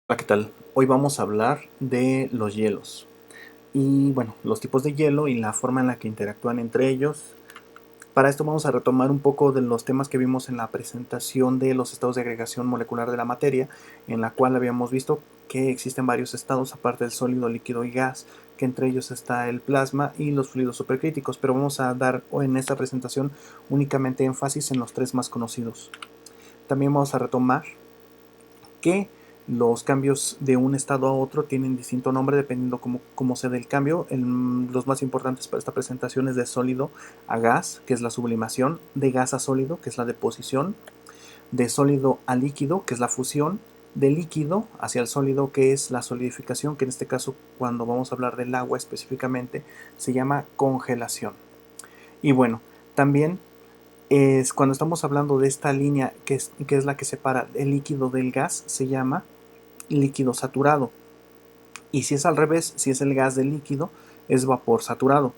Hola, ¿qué tal? Hoy vamos a hablar de los hielos y bueno, los tipos de hielo y la forma en la que interactúan entre ellos. Para esto vamos a retomar un poco de los temas que vimos en la presentación de los estados de agregación molecular de la materia, en la cual habíamos visto que existen varios estados aparte del sólido, líquido y gas, que entre ellos está el plasma y los fluidos supercríticos, pero vamos a dar en esta presentación únicamente énfasis en los tres más conocidos. También vamos a retomar que los cambios de un estado a otro tienen distinto nombre dependiendo cómo se dé el cambio. Los más importantes para esta presentación es de sólido a gas, que es la sublimación, de gas a sólido, que es la deposición, de sólido a líquido, que es la fusión, de líquido hacia el sólido, que es la solidificación, que en este caso, cuando vamos a hablar del agua específicamente, se llama congelación. Y bueno, también es cuando estamos hablando de esta línea que es la que separa el líquido del gas, se llama líquido saturado. Y si es al revés, si es el gas del líquido, es vapor saturado.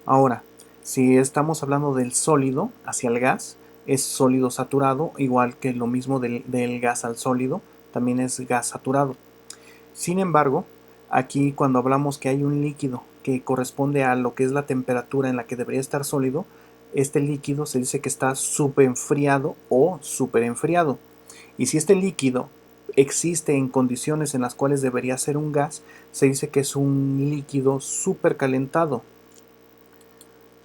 Ahora, si estamos hablando del sólido hacia el gas, es sólido saturado, igual que lo mismo del gas al sólido, también es gas saturado. Sin embargo, aquí cuando hablamos que hay un líquido que corresponde a lo que es la temperatura en la que debería estar sólido, este líquido se dice que está subenfriado o superenfriado. Y si este líquido existe en condiciones en las cuales debería ser un gas, se dice que es un líquido supercalentado.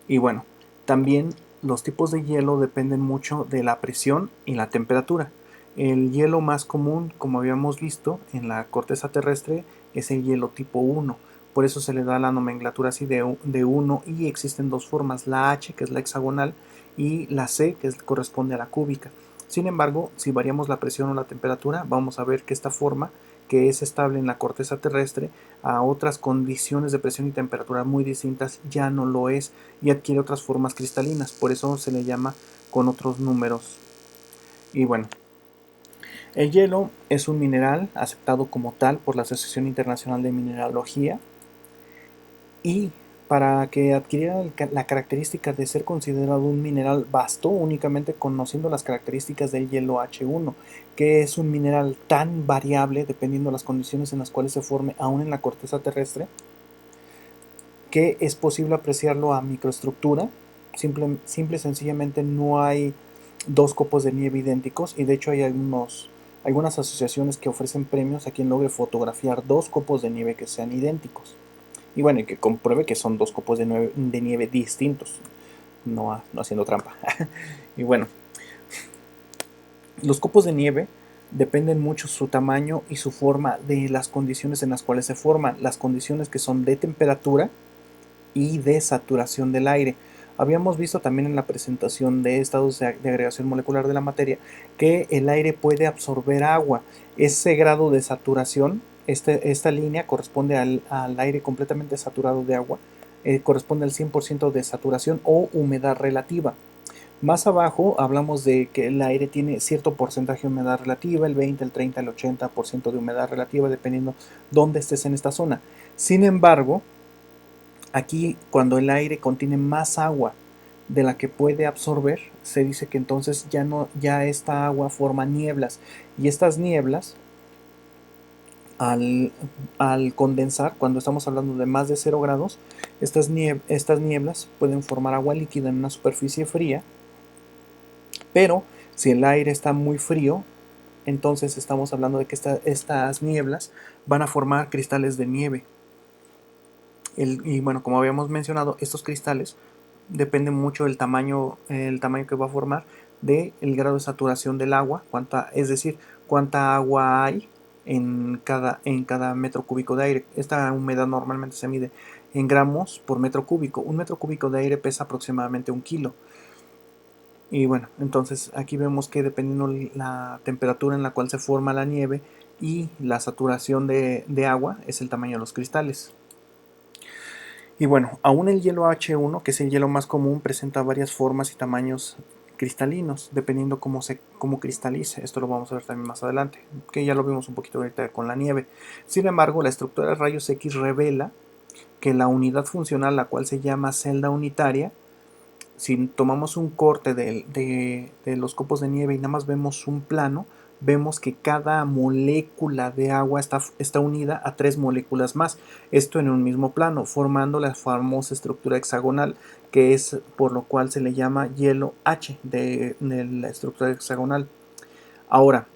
Y bueno, también los tipos de hielo dependen mucho de la presión y la temperatura. El hielo más común, como habíamos visto en la corteza terrestre, es el hielo tipo 1. Por eso se le da la nomenclatura así de 1 y existen dos formas, la H, que es la hexagonal, y la C, que corresponde a la cúbica. Sin embargo, si variamos la presión o la temperatura, vamos a ver que esta forma, que es estable en la corteza terrestre, a otras condiciones de presión y temperatura muy distintas ya no lo es y adquiere otras formas cristalinas, por eso se le llama con otros números. Y bueno, el hielo es un mineral aceptado como tal por la Asociación Internacional de Mineralogía y para que adquiriera la característica de ser considerado un mineral bastó únicamente conociendo las características del hielo H1, que es un mineral tan variable dependiendo de las condiciones en las cuales se forme aún en la corteza terrestre, que es posible apreciarlo a microestructura. Simple y sencillamente no hay dos copos de nieve idénticos y de hecho hay algunas asociaciones que ofrecen premios a quien logre fotografiar dos copos de nieve que sean idénticos. Y bueno, y que compruebe que son dos copos de nieve distintos, no haciendo trampa. Y bueno, los copos de nieve dependen mucho su tamaño y su forma de las condiciones en las cuales se forman, las condiciones que son de temperatura y de saturación del aire. Habíamos visto también en la presentación de estados de agregación molecular de la materia que el aire puede absorber agua. Ese grado de saturación, esta línea corresponde al aire completamente saturado de agua, corresponde al 100% de saturación o humedad relativa. Más abajo hablamos de que el aire tiene cierto porcentaje de humedad relativa, el 20, el 30, el 80% de humedad relativa, dependiendo dónde estés en esta zona. Sin embargo, aquí, cuando el aire contiene más agua de la que puede absorber, se dice que entonces ya esta agua forma nieblas. Y estas nieblas, al, al condensar, cuando estamos hablando de más de 0 grados, estas nieblas pueden formar agua líquida en una superficie fría, pero si el aire está muy frío, entonces estamos hablando de que estas nieblas van a formar cristales de nieve. Y bueno, como habíamos mencionado, estos cristales dependen mucho del el tamaño que va a formar del grado de saturación del agua, es decir, cuánta agua hay en cada metro cúbico de aire. Esta humedad normalmente se mide en gramos por metro cúbico. Un metro cúbico de aire pesa aproximadamente 1 kilo. Y bueno, entonces aquí vemos que dependiendo la temperatura en la cual se forma la nieve y la saturación de agua es el tamaño de los cristales. Y bueno, aún el hielo H1, que es el hielo más común, presenta varias formas y tamaños cristalinos, dependiendo cómo cristalice. Esto lo vamos a ver también más adelante, que ya lo vimos un poquito ahorita con la nieve. Sin embargo, la estructura de rayos X revela que la unidad funcional, la cual se llama celda unitaria, si tomamos un corte de los copos de nieve y nada más vemos un plano, vemos que cada molécula de agua está unida a 3 moléculas más, esto en un mismo plano, formando la famosa estructura hexagonal, que es por lo cual se le llama hielo H de la estructura hexagonal. Ahora,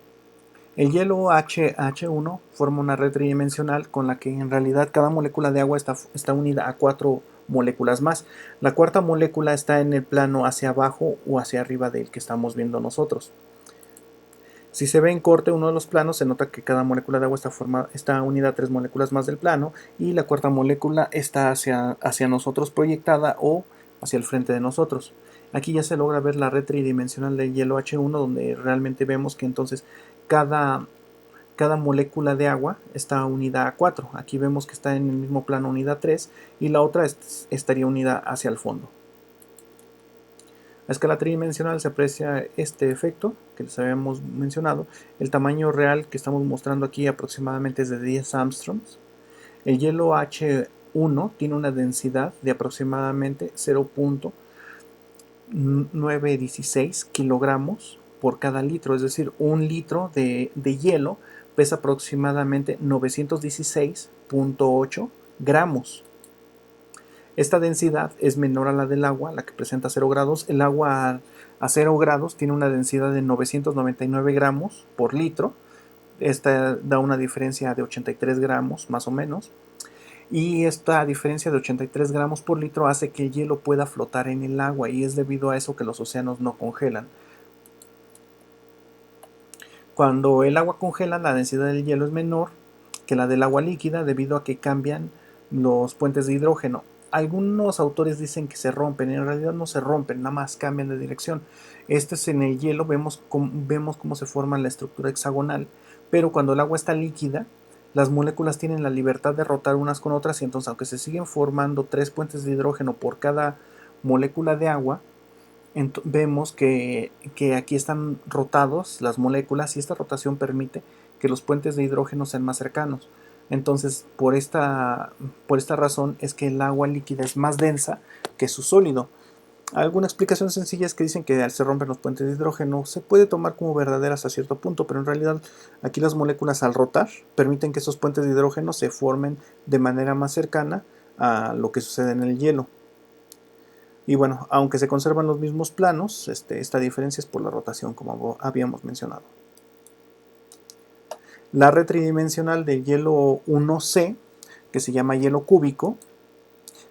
el hielo H1 forma una red tridimensional con la que en realidad cada molécula de agua está unida a 4 moléculas más. La cuarta molécula está en el plano hacia abajo o hacia arriba del que estamos viendo nosotros. Si se ve en corte uno de los planos, se nota que cada molécula de agua está unida a 3 moléculas más del plano y la cuarta molécula está hacia nosotros proyectada o hacia el frente de nosotros. Aquí ya se logra ver la red tridimensional del hielo H1, donde realmente vemos que entonces cada, cada molécula de agua está unida a 4. Aquí vemos que está en el mismo plano unida a 3 y la otra estaría unida hacia el fondo. A escala tridimensional se aprecia este efecto que les habíamos mencionado. El tamaño real que estamos mostrando aquí aproximadamente es de 10 Armstrongs. El hielo H1 tiene una densidad de aproximadamente 0.916 kilogramos por cada litro, es decir, un litro de hielo pesa aproximadamente 916.8 gramos. Esta densidad es menor a la del agua, la que presenta 0 grados. El agua a 0 grados tiene una densidad de 999 gramos por litro. Esta da una diferencia de 83 gramos más o menos. Y esta diferencia de 83 gramos por litro hace que el hielo pueda flotar en el agua, y es debido a eso que los océanos no congelan. Cuando el agua congela, la densidad del hielo es menor que la del agua líquida debido a que cambian los puentes de hidrógeno. Algunos autores dicen que se rompen, en realidad no se rompen, nada más cambian de dirección. Este es en el hielo, vemos cómo se forma la estructura hexagonal, pero cuando el agua está líquida, las moléculas tienen la libertad de rotar unas con otras, y entonces aunque se siguen formando 3 puentes de hidrógeno por cada molécula de agua, vemos que aquí están rotados las moléculas, y esta rotación permite que los puentes de hidrógeno sean más cercanos. Entonces, por esta razón es que el agua líquida es más densa que su sólido. Alguna explicación sencilla es que dicen que al se rompen los puentes de hidrógeno se puede tomar como verdadera hasta cierto punto, pero en realidad aquí las moléculas al rotar permiten que esos puentes de hidrógeno se formen de manera más cercana a lo que sucede en el hielo. Y bueno, aunque se conservan los mismos planos, esta diferencia es por la rotación, como habíamos mencionado. La red tridimensional del hielo 1C, que se llama hielo cúbico,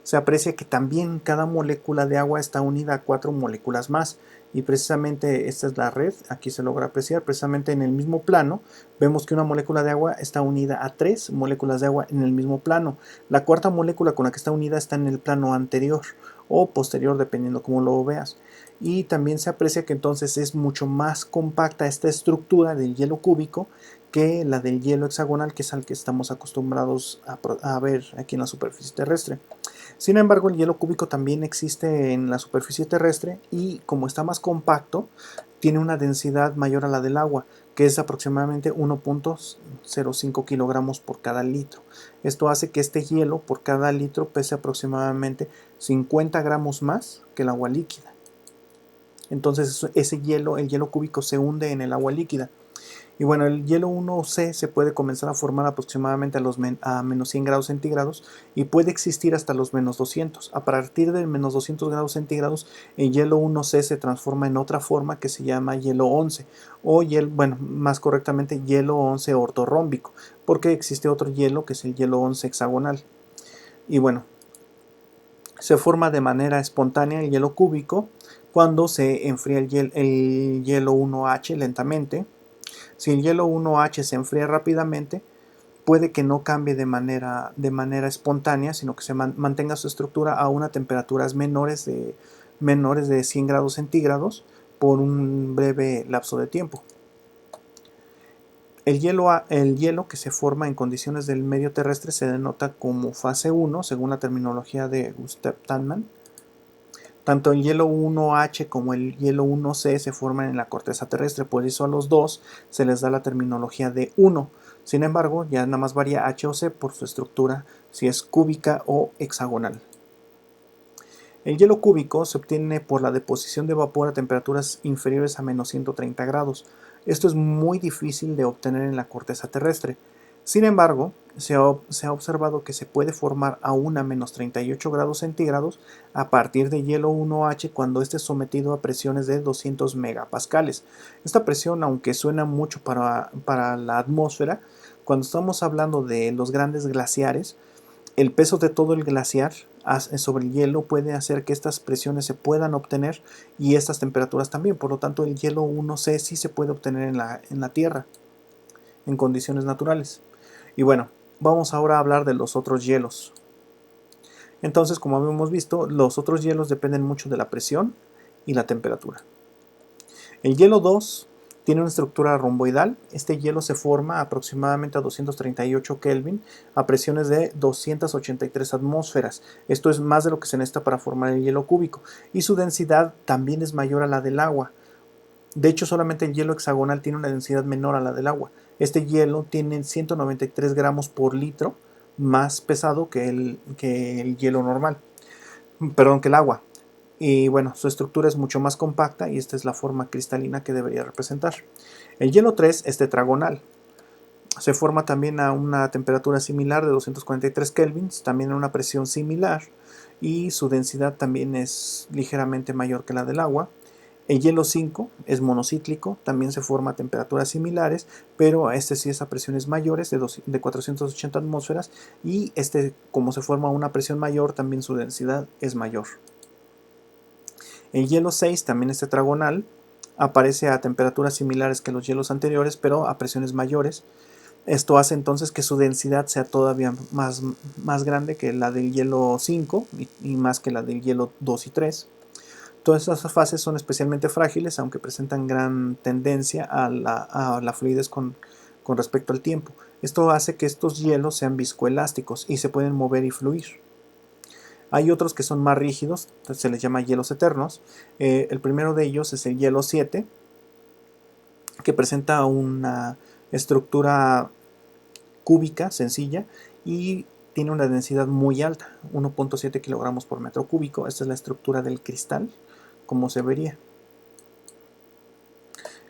se aprecia que también cada molécula de agua está unida a 4 moléculas más, y precisamente esta es la red. Aquí se logra apreciar precisamente en el mismo plano. Vemos que una molécula de agua está unida a 3 moléculas de agua en el mismo plano. La cuarta molécula con la que está unida está en el plano anterior o posterior, dependiendo cómo lo veas. Y también se aprecia que entonces es mucho más compacta esta estructura del hielo cúbico que la del hielo hexagonal, que es al que estamos acostumbrados a ver aquí en la superficie terrestre. Sin embargo, el hielo cúbico también existe en la superficie terrestre, y como está más compacto, tiene una densidad mayor a la del agua, que es aproximadamente 1.05 kilogramos por cada litro. Esto hace que este hielo por cada litro pese aproximadamente 50 gramos más que el agua líquida. Entonces ese hielo, el hielo cúbico, se hunde en el agua líquida. Y bueno, el hielo 1C se puede comenzar a formar aproximadamente a menos 100 grados centígrados, y puede existir hasta los menos 200. A partir de menos 200 grados centígrados, el hielo 1C se transforma en otra forma que se llama hielo 11, o más correctamente hielo 11 ortorrómbico, porque existe otro hielo que es el hielo 11 hexagonal. Y bueno, se forma de manera espontánea el hielo cúbico cuando se enfría el hielo 1H lentamente. Si el hielo 1H se enfría rápidamente, puede que no cambie de manera espontánea, sino que se mantenga su estructura a unas temperaturas menores de 100 grados centígrados por un breve lapso de tiempo. El hielo que se forma en condiciones del medio terrestre se denota como fase 1, según la terminología de Gustav Tannmann. Tanto el hielo 1H como el hielo 1C se forman en la corteza terrestre, por eso a los dos se les da la terminología de 1. Sin embargo, ya nada más varía H o C por su estructura, si es cúbica o hexagonal. El hielo cúbico se obtiene por la deposición de vapor a temperaturas inferiores a menos 130 grados. Esto es muy difícil de obtener en la corteza terrestre. Sin embargo, se ha observado que se puede formar aún a menos 38 grados centígrados a partir de hielo 1H cuando esté sometido a presiones de 200 megapascales. Esta presión, aunque suena mucho para la atmósfera, cuando estamos hablando de los grandes glaciares, el peso de todo el glaciar sobre el hielo puede hacer que estas presiones se puedan obtener y estas temperaturas también. Por lo tanto, el hielo 1C sí se puede obtener en la Tierra en condiciones naturales. Y bueno, vamos ahora a hablar de los otros hielos. Entonces, como habíamos visto, los otros hielos dependen mucho de la presión y la temperatura. El hielo 2 tiene una estructura romboidal. Este hielo se forma aproximadamente a 238 Kelvin a presiones de 283 atmósferas. Esto es más de lo que se necesita para formar el hielo cúbico. Y su densidad también es mayor a la del agua. De hecho, solamente el hielo hexagonal tiene una densidad menor a la del agua. Este hielo tiene 193 gramos por litro, más pesado que el hielo normal. Perdón, que el agua. Y bueno, su estructura es mucho más compacta y esta es la forma cristalina que debería representar. El hielo 3 es tetragonal. Se forma también a una temperatura similar de 243 kelvins, también a una presión similar y su densidad también es ligeramente mayor que la del agua. El hielo 5 es monocíclico, también se forma a temperaturas similares, pero este sí es a presiones mayores de 480 atmósferas y este, como se forma a una presión mayor, también su densidad es mayor. El hielo 6 también es tetragonal, aparece a temperaturas similares que los hielos anteriores, pero a presiones mayores. Esto hace entonces que su densidad sea todavía más grande que la del hielo 5 y más que la del hielo 2 y 3. Todas estas fases son especialmente frágiles, aunque presentan gran tendencia a la fluidez con respecto al tiempo. Esto hace que estos hielos sean viscoelásticos y se pueden mover y fluir. Hay otros que son más rígidos, se les llama hielos eternos. El primero de ellos es el hielo 7, que presenta una estructura cúbica sencilla y tiene una densidad muy alta, 1.7 kilogramos por metro cúbico. Esta es la estructura del cristal, como se vería.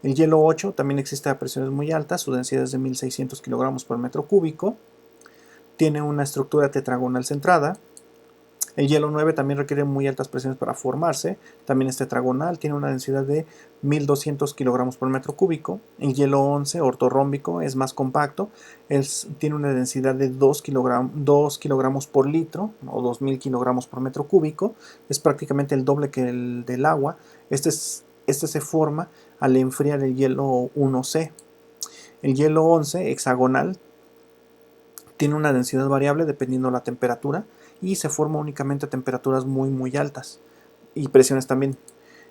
El hielo 8 también existe a presiones muy altas, su densidad es de 1600 kilogramos por metro cúbico. Tiene una estructura tetragonal centrada. El hielo 9 también requiere muy altas presiones para formarse, también es tetragonal, tiene una densidad de 1200 kilogramos por metro cúbico. El hielo 11, ortorrómbico, es más compacto, tiene una densidad de 2 kilogramos por litro o 2000 kilogramos por metro cúbico, es prácticamente el doble que el del agua. Este se forma al enfriar el hielo 1C. El hielo 11, hexagonal, tiene una densidad variable dependiendo de la temperatura y se forma únicamente a temperaturas muy altas y presiones también.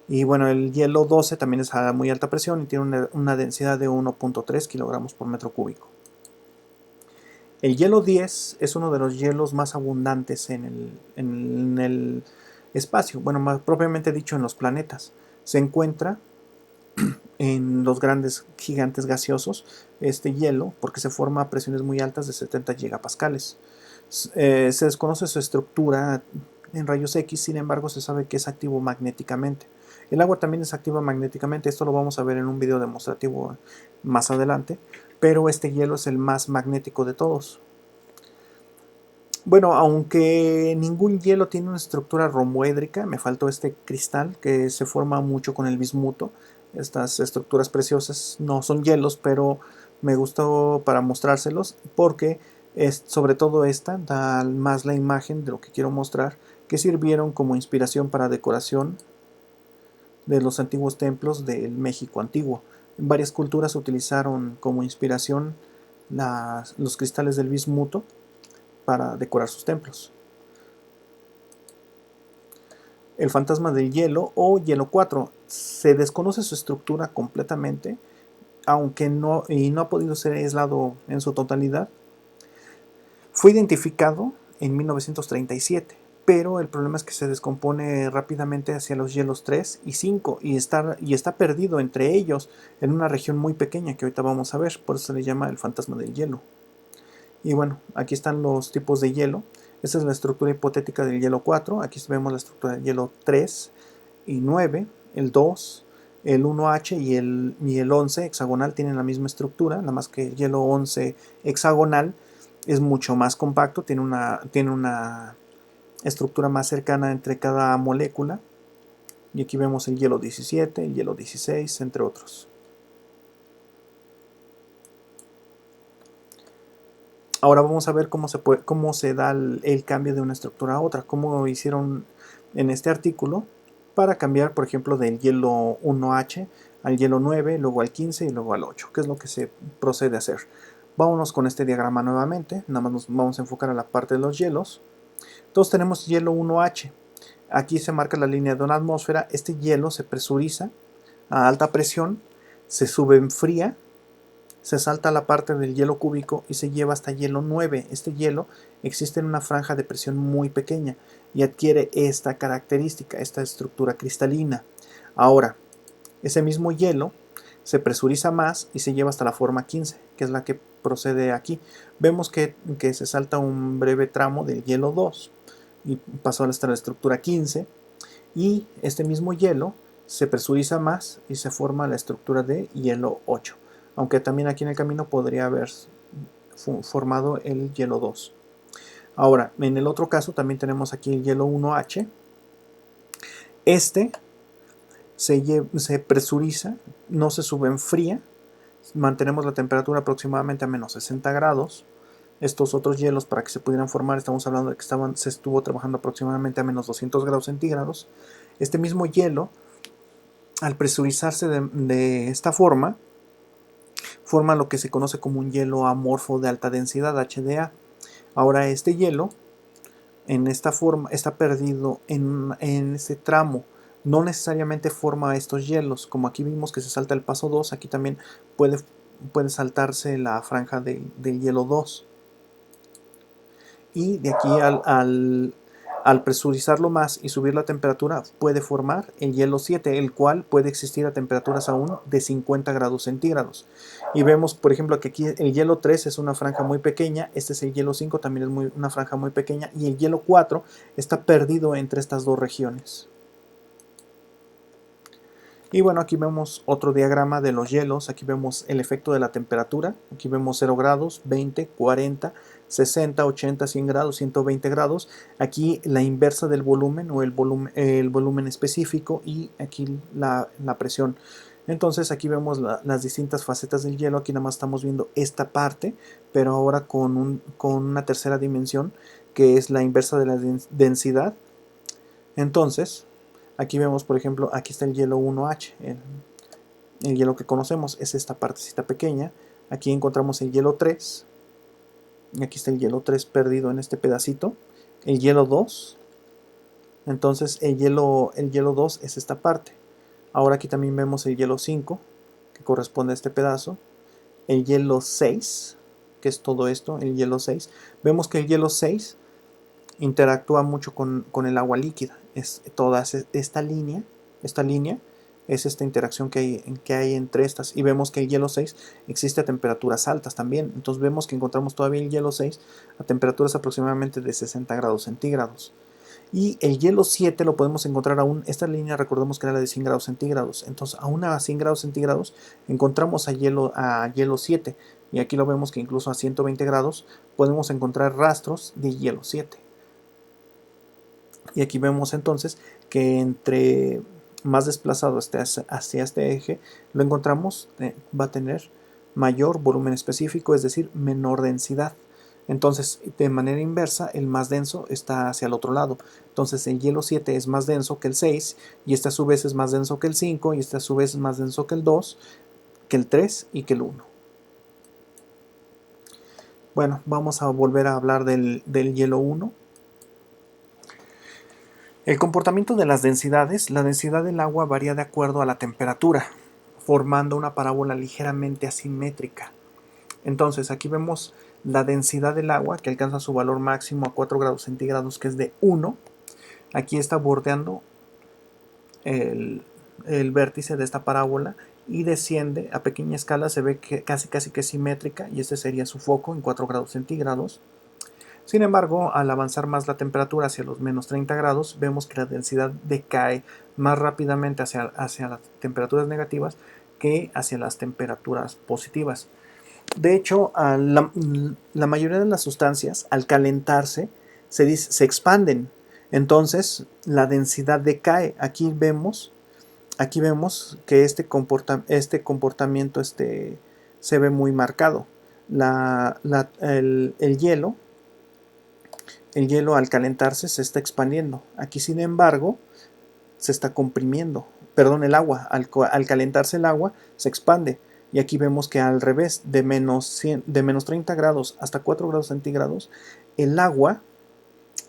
Y bueno, el hielo 12 también es a muy alta presión y tiene una densidad de 1.3 kilogramos por metro cúbico. El hielo 10 es uno de los hielos más abundantes en el espacio, bueno, más propiamente dicho en los planetas. Se encuentra en los grandes gigantes gaseosos este hielo porque se forma a presiones muy altas de 70 gigapascales. Se desconoce su estructura en rayos X, sin embargo se sabe que es activo magnéticamente. El agua también es activa magnéticamente, esto lo vamos a ver en un video demostrativo más adelante, pero este hielo es el más magnético de todos. Bueno, aunque ningún hielo tiene una estructura romboédrica, me faltó este cristal que se forma mucho con el bismuto. Estas estructuras preciosas no son hielos, pero me gustó para mostrárselos porque sobre todo esta da más la imagen de lo que quiero mostrar, que sirvieron como inspiración para decoración de los antiguos templos del México antiguo. En varias culturas utilizaron como inspiración los cristales del bismuto para decorar sus templos. El fantasma del hielo o hielo 4. Se desconoce su estructura completamente, aunque no ha podido ser aislado en su totalidad. Fue identificado en 1937, pero el problema es que se descompone rápidamente hacia los hielos 3 y 5 y está perdido entre ellos en una región muy pequeña que ahorita vamos a ver, por eso se le llama el fantasma del hielo. Y bueno, aquí están los tipos de hielo. Esta es la estructura hipotética del hielo 4. Aquí vemos la estructura del hielo 3 y 9, el 2, El 1H y el 11 hexagonal tienen la misma estructura, nada más que el hielo 11 hexagonal es mucho más compacto, tiene una estructura más cercana entre cada molécula. Y aquí vemos el hielo 17, el hielo 16, entre otros. Ahora vamos a ver cómo se da el cambio de una estructura a otra, cómo hicieron en este artículo para cambiar, por ejemplo, del hielo 1H al hielo 9, luego al 15 y luego al 8, que es lo que se procede a hacer. Vámonos con este diagrama nuevamente, nada más nos vamos a enfocar a la parte de los hielos. Entonces tenemos hielo 1H. Aquí se marca la línea de una atmósfera. Este hielo se presuriza a alta presión, se subenfría, se salta la parte del hielo cúbico y se lleva hasta hielo 9. Este hielo existe en una franja de presión muy pequeña y adquiere esta característica, esta estructura cristalina. Ahora, ese mismo hielo se presuriza más y se lleva hasta la forma 15, que es la que procede aquí. Vemos que se salta un breve tramo del hielo 2 y pasó hasta la estructura 15, y este mismo hielo se presuriza más y se forma la estructura de hielo 8, aunque también aquí en el camino podría haber formado el hielo 2. Ahora, en el otro caso también tenemos aquí el hielo 1H. Este se presuriza, no se subenfría, mantenemos la temperatura aproximadamente a menos 60 grados. Estos otros hielos, para que se pudieran formar, estamos hablando de que se estuvo trabajando aproximadamente a menos 200 grados centígrados. Este mismo hielo, al presurizarse de esta forma, forma lo que se conoce como un hielo amorfo de alta densidad, HDA. Ahora este hielo, en esta forma, está perdido en este tramo. No necesariamente forma estos hielos, como aquí vimos que se salta el paso 2, aquí también puede saltarse la franja del hielo 2. Y de aquí al presurizarlo más y subir la temperatura puede formar el hielo 7, el cual puede existir a temperaturas aún de 50 grados centígrados. Y vemos, por ejemplo, que aquí el hielo 3 es una franja muy pequeña, este es el hielo 5, también es una franja muy pequeña, y el hielo 4 está perdido entre estas dos regiones. Y bueno, aquí vemos otro diagrama de los hielos. Aquí vemos el efecto de la temperatura. Aquí vemos 0 grados, 20, 40, 60, 80, 100 grados, 120 grados. Aquí la inversa del volumen o el volumen específico, y aquí la presión. Entonces aquí vemos las distintas facetas del hielo. Aquí nada más estamos viendo esta parte, pero ahora con una tercera dimensión, que es la inversa de la densidad. Entonces, aquí vemos, por ejemplo, aquí está el hielo 1H, el hielo que conocemos es esta partecita pequeña. Aquí encontramos el hielo 3, y aquí está el hielo 3 perdido en este pedacito. El hielo 2, entonces el hielo 2 es esta parte. Ahora aquí también vemos el hielo 5, que corresponde a este pedazo. El hielo 6, que es todo esto, el hielo 6. Vemos que el hielo 6 interactúa mucho con el agua líquida. Es toda esta línea es esta interacción que hay entre estas, y vemos que el hielo 6 existe a temperaturas altas también. Entonces vemos que encontramos todavía el hielo 6 a temperaturas aproximadamente de 60 grados centígrados. Y el hielo 7 lo podemos encontrar aún, esta línea recordemos que era la de 100 grados centígrados, entonces aún a 100 grados centígrados encontramos a hielo 7, y aquí lo vemos que incluso a 120 grados podemos encontrar rastros de hielo 7. Y aquí vemos entonces que entre más desplazado esté hacia este eje, lo encontramos, va a tener mayor volumen específico, es decir, menor densidad. Entonces, de manera inversa, el más denso está hacia el otro lado. Entonces, el hielo 7 es más denso que el 6, y este a su vez es más denso que el 5, y este a su vez es más denso que el 2, que el 3 y que el 1. Bueno, vamos a volver a hablar del hielo 1. El comportamiento de las densidades. La densidad del agua varía de acuerdo a la temperatura, formando una parábola ligeramente asimétrica. Entonces, aquí vemos la densidad del agua, que alcanza su valor máximo a 4 grados centígrados, que es de 1. Aquí está bordeando el vértice de esta parábola y desciende a pequeña escala, se ve que casi que simétrica, y este sería su foco en 4 grados centígrados. Sin embargo, al avanzar más la temperatura hacia los menos 30 grados, vemos que la densidad decae más rápidamente hacia las temperaturas negativas que hacia las temperaturas positivas. De hecho, la mayoría de las sustancias, al calentarse, se expanden. Entonces, la densidad decae. Aquí vemos que este comportamiento se ve muy marcado. El hielo al calentarse se está expandiendo. Aquí, sin embargo, se está comprimiendo. Perdón, el agua. Al calentarse el agua se expande. Y aquí vemos que al revés, de menos 30 grados hasta 4 grados centígrados, el agua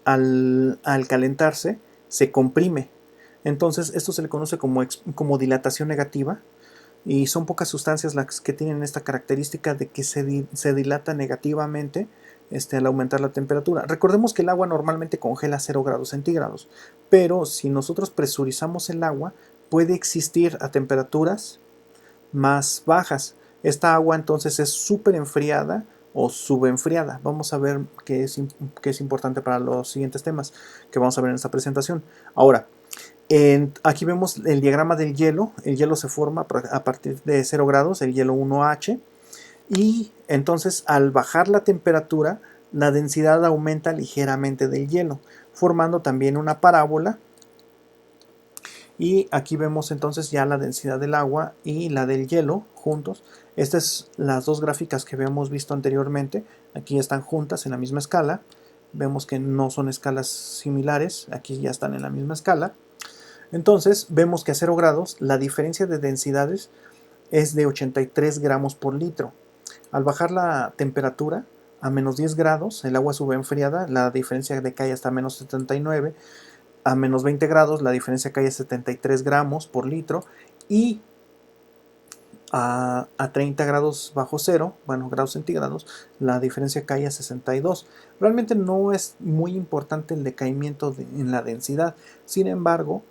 al calentarse se comprime. Entonces esto se le conoce como dilatación negativa, y son pocas sustancias las que tienen esta característica de que se dilata negativamente al aumentar la temperatura. Recordemos que el agua normalmente congela a 0 grados centígrados, pero si nosotros presurizamos el agua, puede existir a temperaturas más bajas. Esta agua entonces es súper enfriada o subenfriada. Vamos a ver qué es importante para los siguientes temas que vamos a ver en esta presentación. Ahora, aquí vemos el diagrama del hielo. El hielo se forma a partir de 0 grados, el hielo 1H. Y entonces al bajar la temperatura, la densidad aumenta ligeramente del hielo, formando también una parábola. Y aquí vemos entonces ya la densidad del agua y la del hielo juntos. Estas son las dos gráficas que habíamos visto anteriormente. Aquí están juntas en la misma escala. Vemos que no son escalas similares. Aquí ya están en la misma escala. Entonces vemos que a 0 grados la diferencia de densidades es de 83 gramos por litro. Al bajar la temperatura a menos 10 grados, el agua sube enfriada, la diferencia decae hasta menos 79. A menos 20 grados la diferencia cae a 73 gramos por litro, y a 30 grados bajo cero, bueno, grados centígrados, la diferencia cae a 62. Realmente no es muy importante el decaimiento en la densidad. Sin embargo,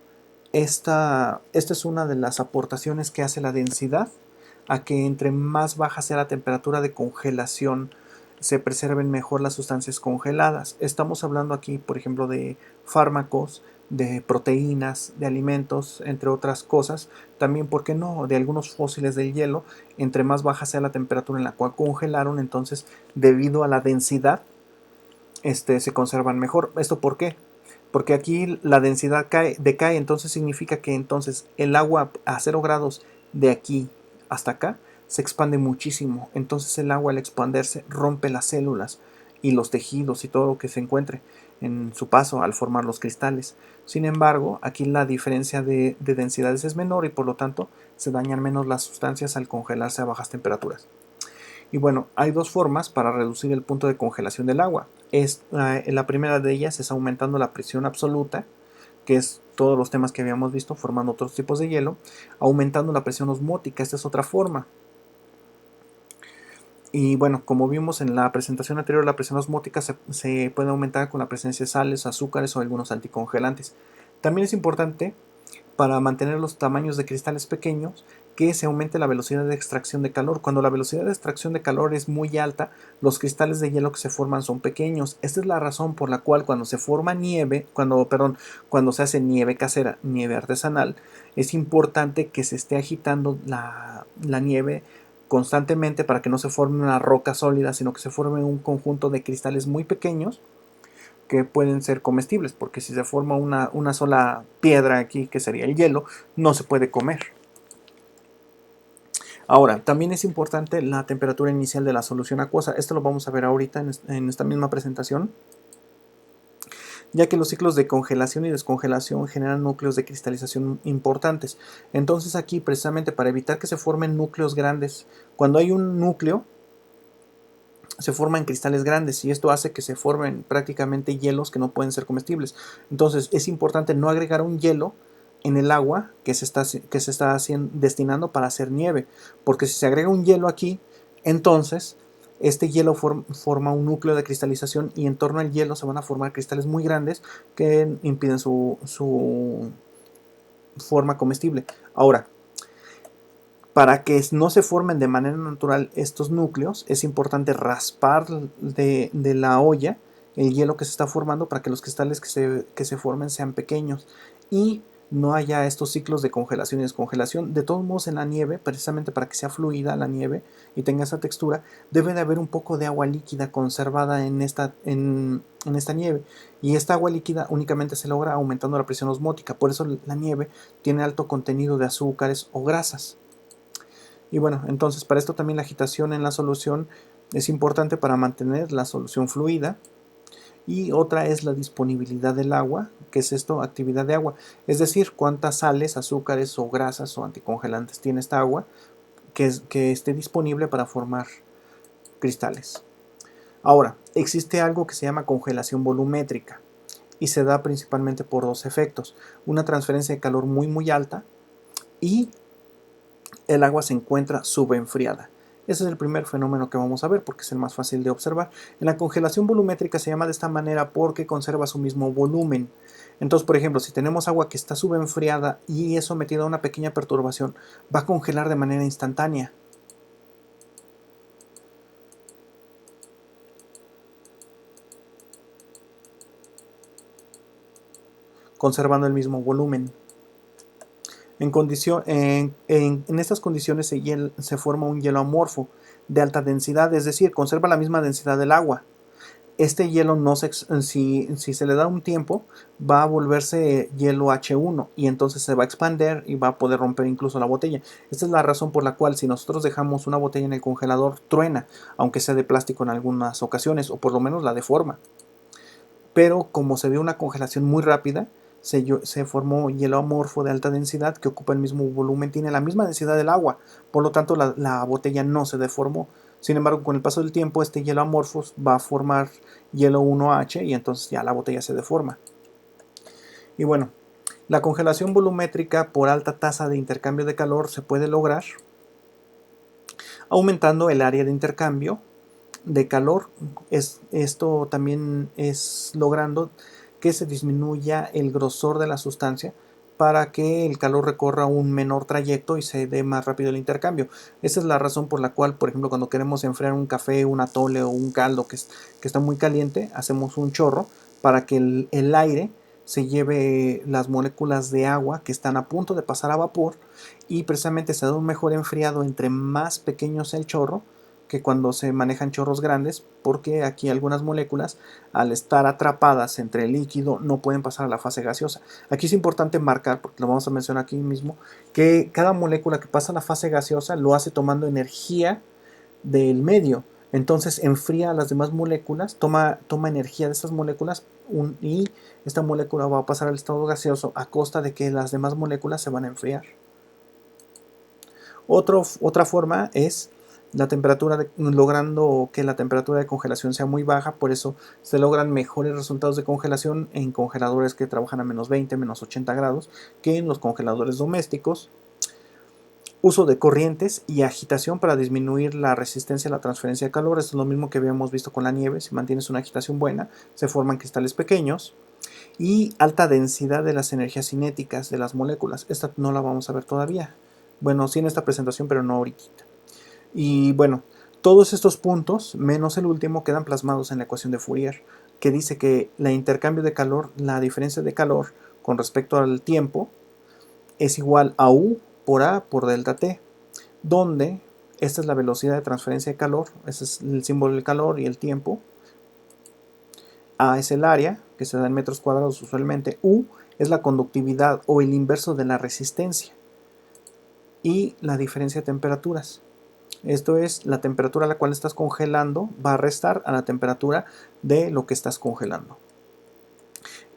esta es una de las aportaciones que hace la densidad a que entre más baja sea la temperatura de congelación, se preserven mejor las sustancias congeladas. Estamos hablando aquí, por ejemplo, de fármacos, de proteínas, de alimentos, entre otras cosas. También, ¿por qué no?, de algunos fósiles del hielo. Entre más baja sea la temperatura en la cual congelaron, entonces, debido a la densidad, se conservan mejor. ¿Esto por qué? Porque aquí la densidad decae, entonces significa que entonces el agua a 0 grados de aquí hasta acá se expande muchísimo. Entonces el agua, al expandirse, rompe las células y los tejidos y todo lo que se encuentre en su paso al formar los cristales. Sin embargo, aquí la diferencia de densidades es menor y por lo tanto se dañan menos las sustancias al congelarse a bajas temperaturas. Y bueno, hay dos formas para reducir el punto de congelación del agua. La primera de ellas es aumentando la presión absoluta, que es todos los temas que habíamos visto, formando otros tipos de hielo. Aumentando la presión osmótica, esta es otra forma. Y bueno, como vimos en la presentación anterior, la presión osmótica se puede aumentar con la presencia de sales, azúcares o algunos anticongelantes. También es importante, para mantener los tamaños de cristales pequeños, que se aumente la velocidad de extracción de calor. Cuando la velocidad de extracción de calor es muy alta, los cristales de hielo que se forman son pequeños. Esta es la razón por la cual cuando se forma cuando se hace nieve casera, nieve artesanal, es importante que se esté agitando la nieve constantemente para que no se forme una roca sólida, sino que se forme un conjunto de cristales muy pequeños que pueden ser comestibles, porque si se forma una sola piedra aquí, que sería el hielo, no se puede comer. Ahora, también es importante la temperatura inicial de la solución acuosa. Esto lo vamos a ver ahorita en esta misma presentación, ya que los ciclos de congelación y descongelación generan núcleos de cristalización importantes. Entonces aquí, precisamente para evitar que se formen núcleos grandes, cuando hay un núcleo, se forman cristales grandes y esto hace que se formen prácticamente hielos que no pueden ser comestibles. Entonces es importante no agregar un hielo en el agua que se está destinando para hacer nieve, porque si se agrega un hielo aquí, entonces este hielo forma un núcleo de cristalización y en torno al hielo se van a formar cristales muy grandes que impiden su forma comestible. Ahora, para que no se formen de manera natural estos núcleos, es importante raspar de la olla el hielo que se está formando para que los cristales que se formen sean pequeños y no haya estos ciclos de congelación y descongelación. De todos modos, en la nieve, precisamente para que sea fluida la nieve y tenga esa textura, debe de haber un poco de agua líquida conservada en esta nieve, y esta agua líquida únicamente se logra aumentando la presión osmótica. Por eso la nieve tiene alto contenido de azúcares o grasas. Y bueno, entonces para esto también la agitación en la solución es importante para mantener la solución fluida. Y otra es la disponibilidad del agua. ¿Qué es esto? Actividad de agua. Es decir, cuántas sales, azúcares o grasas o anticongelantes tiene esta agua que esté disponible para formar cristales. Ahora, existe algo que se llama congelación volumétrica y se da principalmente por dos efectos. Una transferencia de calor muy alta y el agua se encuentra subenfriada. Ese es el primer fenómeno que vamos a ver porque es el más fácil de observar. En la congelación volumétrica se llama de esta manera porque conserva su mismo volumen. Entonces, por ejemplo, si tenemos agua que está subenfriada y es sometida a una pequeña perturbación, va a congelar de manera instantánea. Conservando el mismo volumen. En estas condiciones se forma un hielo amorfo de alta densidad, es decir, conserva la misma densidad del agua. Este hielo si se le da un tiempo, va a volverse hielo H1 y entonces se va a expander y va a poder romper incluso la botella. Esta es la razón por la cual si nosotros dejamos una botella en el congelador, truena, aunque sea de plástico en algunas ocasiones, o por lo menos la deforma. Pero como se dio una congelación muy rápida, se formó hielo amorfo de alta densidad que ocupa el mismo volumen, tiene la misma densidad del agua, por lo tanto la botella no se deformó. Sin embargo, con el paso del tiempo, este hielo amorfo va a formar hielo 1H y entonces ya la botella se deforma. Y bueno, la congelación volumétrica por alta tasa de intercambio de calor se puede lograr aumentando el área de intercambio de calor. Esto también es logrando que se disminuya el grosor de la sustancia para que el calor recorra un menor trayecto y se dé más rápido el intercambio. Esa es la razón por la cual, por ejemplo, cuando queremos enfriar un café, un atole o un caldo que está muy caliente, hacemos un chorro para que el aire se lleve las moléculas de agua que están a punto de pasar a vapor, y precisamente se da un mejor enfriado entre más pequeño sea el chorro que cuando se manejan chorros grandes, porque aquí algunas moléculas, al estar atrapadas entre el líquido, no pueden pasar a la fase gaseosa. Aquí es importante marcar, porque lo vamos a mencionar aquí mismo, que cada molécula que pasa a la fase gaseosa lo hace tomando energía del medio. Entonces enfría a las demás moléculas, toma energía de estas moléculas y esta molécula va a pasar al estado gaseoso a costa de que las demás moléculas se van a enfriar. Otra forma es la temperatura, logrando que la temperatura de congelación sea muy baja. Por eso se logran mejores resultados de congelación en congeladores que trabajan a menos 20, menos 80 grados que en los congeladores domésticos. Uso de corrientes y agitación para disminuir la resistencia a la transferencia de calor. Esto es lo mismo que habíamos visto con la nieve. Si mantienes una agitación buena, se forman cristales pequeños. Y alta densidad de las energías cinéticas de las moléculas. Esta no la vamos a ver todavía. Bueno, sí en esta presentación, pero no ahorita. Y bueno, todos estos puntos, menos el último, quedan plasmados en la ecuación de Fourier, que dice que el intercambio de calor, la diferencia de calor con respecto al tiempo, es igual a U por A por delta T, donde esta es la velocidad de transferencia de calor, ese es el símbolo del calor y el tiempo. A es el área, que se da en metros cuadrados usualmente. U es la conductividad o el inverso de la resistencia. Y la diferencia de temperaturas. Esto es la temperatura a la cual estás congelando va a restar a la temperatura de lo que estás congelando.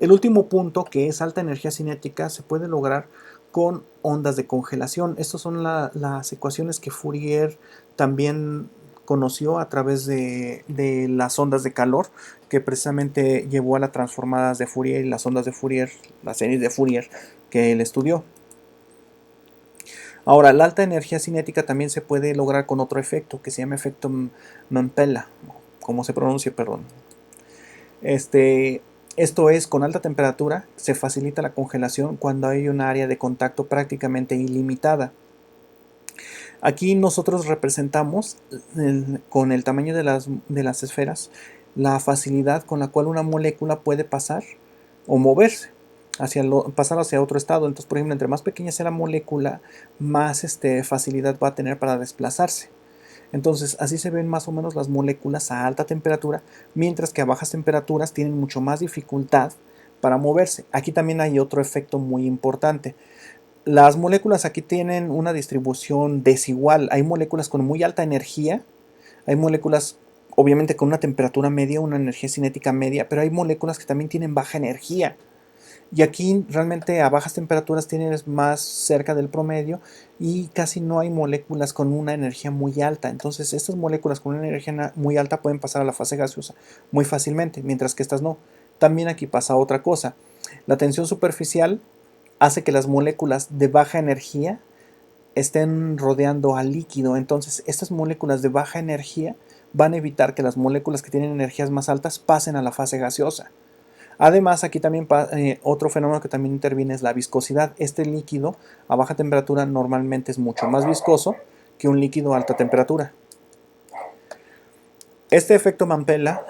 El último punto, que es alta energía cinética, se puede lograr con ondas de congelación. Estas son las ecuaciones que Fourier también conoció a través de las ondas de calor, que precisamente llevó a las transformadas de Fourier y las ondas de Fourier, las series de Fourier que él estudió. Ahora, la alta energía cinética también se puede lograr con otro efecto que se llama efecto Mampella, como se pronuncia, perdón. Esto es, con alta temperatura se facilita la congelación cuando hay un área de contacto prácticamente ilimitada. Aquí nosotros representamos con el tamaño de las esferas la facilidad con la cual una molécula puede pasar o moverse, pasar hacia otro estado. Entonces, por ejemplo, entre más pequeña sea la molécula, más facilidad va a tener para desplazarse. Entonces, así se ven más o menos las moléculas a alta temperatura, mientras que a bajas temperaturas tienen mucho más dificultad para moverse. Aquí también hay otro efecto muy importante. Las moléculas aquí tienen una distribución desigual. Hay moléculas con muy alta energía, hay moléculas obviamente con una temperatura media, una energía cinética media, pero hay moléculas que también tienen baja energía. Y aquí realmente a bajas temperaturas tienes más cerca del promedio y casi no hay moléculas con una energía muy alta. Entonces estas moléculas con una energía muy alta pueden pasar a la fase gaseosa muy fácilmente, mientras que estas no. También aquí pasa otra cosa. La tensión superficial hace que las moléculas de baja energía estén rodeando al líquido. Entonces estas moléculas de baja energía van a evitar que las moléculas que tienen energías más altas pasen a la fase gaseosa. Además, aquí también otro fenómeno que también interviene es la viscosidad. Este líquido a baja temperatura normalmente es mucho más viscoso que un líquido a alta temperatura. Este efecto Mampela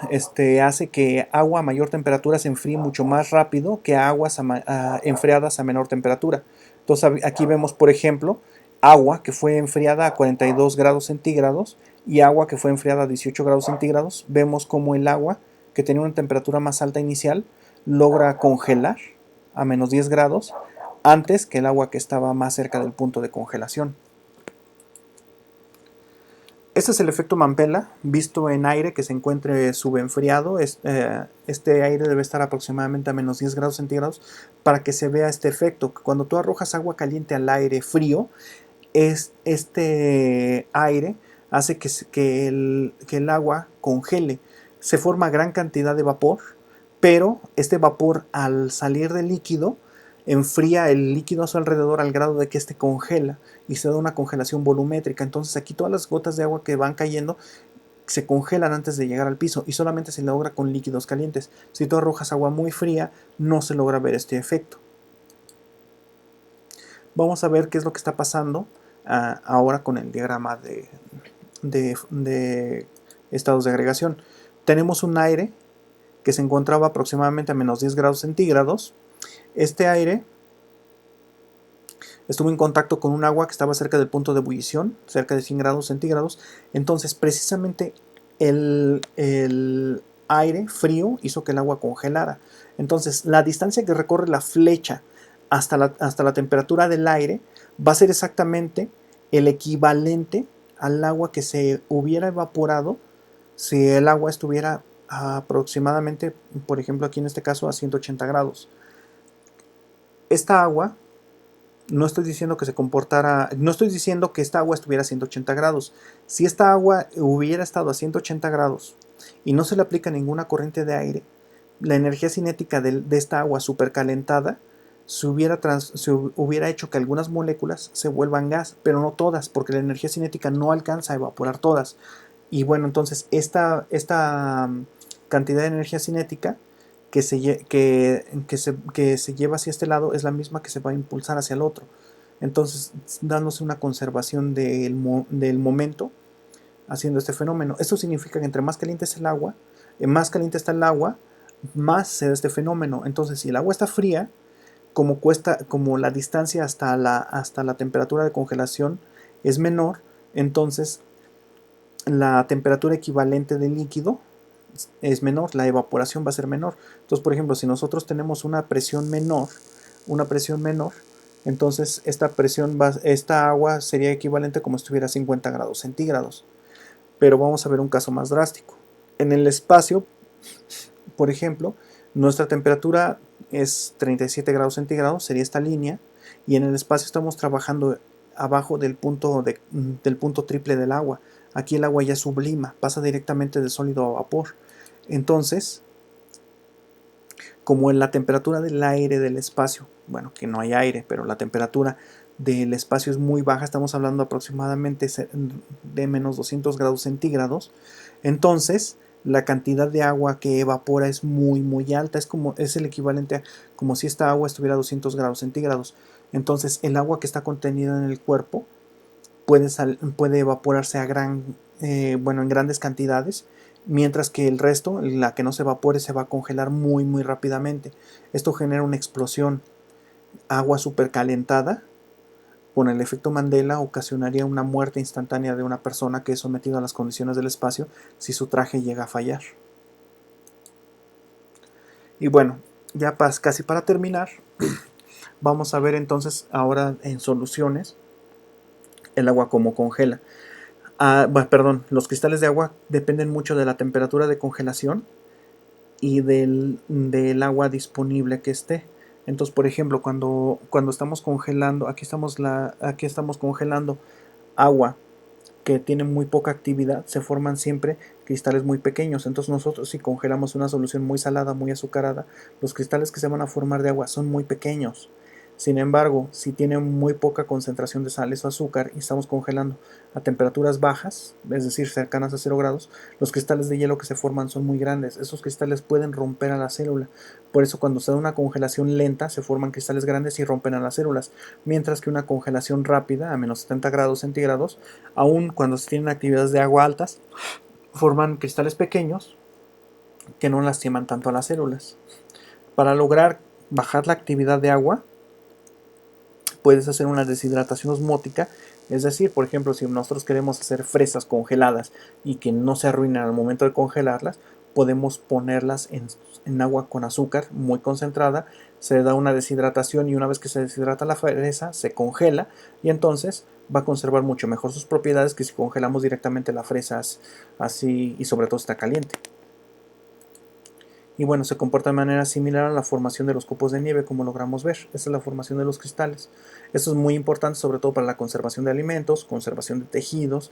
hace que agua a mayor temperatura se enfríe mucho más rápido que aguas enfriadas a menor temperatura. Entonces aquí vemos, por ejemplo, agua que fue enfriada a 42 grados centígrados y agua que fue enfriada a 18 grados centígrados. Vemos como el agua que tenía una temperatura más alta inicial logra congelar a menos 10 grados antes que el agua que estaba más cerca del punto de congelación. Este es el efecto Mampela visto en aire que se encuentre subenfriado. Este aire debe estar aproximadamente a menos 10 grados centígrados para que se vea este efecto. Cuando tú arrojas agua caliente al aire frío, este aire hace que el agua congele. Se forma gran cantidad de vapor, pero este vapor al salir del líquido enfría el líquido a su alrededor al grado de que este congela y se da una congelación volumétrica. Entonces aquí todas las gotas de agua que van cayendo se congelan antes de llegar al piso y solamente se logra con líquidos calientes. Si tú arrojas agua muy fría, no se logra ver este efecto. Vamos a ver qué es lo que está pasando ahora con el diagrama de estados de agregación. Tenemos un aire que se encontraba aproximadamente a menos 10 grados centígrados. Este aire estuvo en contacto con un agua que estaba cerca del punto de ebullición, cerca de 100 grados centígrados. Entonces, precisamente el aire frío hizo que el agua congelara. Entonces, la distancia que recorre la flecha hasta la temperatura del aire va a ser exactamente el equivalente al agua que se hubiera evaporado si el agua estuviera aproximadamente, por ejemplo, aquí en este caso, a 180 grados. Esta agua, no estoy diciendo que se comportara, no estoy diciendo que esta agua estuviera a 180 grados. Si esta agua hubiera estado a 180 grados y no se le aplica ninguna corriente de aire, la energía cinética de esta agua supercalentada se hubiera hecho que algunas moléculas se vuelvan gas, pero no todas, porque la energía cinética no alcanza a evaporar todas. Y bueno, entonces esta cantidad de energía cinética que se lleva hacia este lado es la misma que se va a impulsar hacia el otro. Entonces, dándose una conservación del momento haciendo este fenómeno. Esto significa que entre más caliente es el agua, más caliente está el agua, más se da este fenómeno. Entonces, si el agua está fría, como la distancia hasta la temperatura de congelación es menor, entonces la temperatura equivalente del líquido es menor, la evaporación va a ser menor. Entonces, por ejemplo, si nosotros tenemos una presión menor, entonces esta agua sería equivalente como si estuviera a 50 grados centígrados. Pero vamos a ver un caso más drástico. En el espacio, por ejemplo, nuestra temperatura es 37 grados centígrados, sería esta línea, y en el espacio estamos trabajando abajo del punto triple del agua. Aquí el agua ya sublima, pasa directamente de sólido a vapor. Entonces, como en la temperatura del aire del espacio, bueno, que no hay aire, pero la temperatura del espacio es muy baja, estamos hablando aproximadamente de menos 200 grados centígrados, entonces la cantidad de agua que evapora es muy alta, es el equivalente a como si esta agua estuviera a 200 grados centígrados. Entonces el agua que está contenida en el cuerpo puede evaporarse en grandes cantidades mientras que el resto, la que no se evapore, se va a congelar muy muy rápidamente. Esto genera una explosión. Agua supercalentada con el efecto Mandela ocasionaría una muerte instantánea de una persona que es sometida a las condiciones del espacio si su traje llega a fallar. Y bueno, ya casi para terminar, vamos a ver entonces ahora en soluciones el agua como congela. Perdón, los cristales de agua dependen mucho de la temperatura de congelación y del agua disponible que esté. Entonces, por ejemplo, cuando estamos congelando, aquí estamos congelando agua que tiene muy poca actividad, se forman siempre cristales muy pequeños. Entonces nosotros, si congelamos una solución muy salada, muy azucarada, los cristales que se van a formar de agua son muy pequeños. Sin embargo, si tiene muy poca concentración de sales o azúcar y estamos congelando a temperaturas bajas, es decir, cercanas a 0 grados, los cristales de hielo que se forman son muy grandes. Esos cristales pueden romper a la célula. Por eso cuando se da una congelación lenta se forman cristales grandes y rompen a las células. Mientras que una congelación rápida, a menos 70 grados centígrados, aun cuando se tienen actividades de agua altas, forman cristales pequeños que no lastiman tanto a las células. Para lograr bajar la actividad de agua, puedes hacer una deshidratación osmótica, es decir, por ejemplo, si nosotros queremos hacer fresas congeladas y que no se arruinen al momento de congelarlas, podemos ponerlas en agua con azúcar muy concentrada, se da una deshidratación y una vez que se deshidrata la fresa se congela y entonces va a conservar mucho mejor sus propiedades que si congelamos directamente la fresa así y sobre todo está caliente. Y bueno, se comporta de manera similar a la formación de los copos de nieve, como logramos ver. Esta es la formación de los cristales. Esto es muy importante, sobre todo para la conservación de alimentos, conservación de tejidos,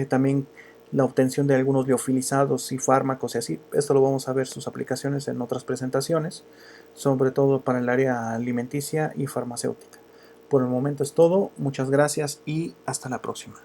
también la obtención de algunos liofilizados y fármacos y así. Esto lo vamos a ver sus aplicaciones en otras presentaciones, sobre todo para el área alimenticia y farmacéutica. Por el momento es todo, muchas gracias y hasta la próxima.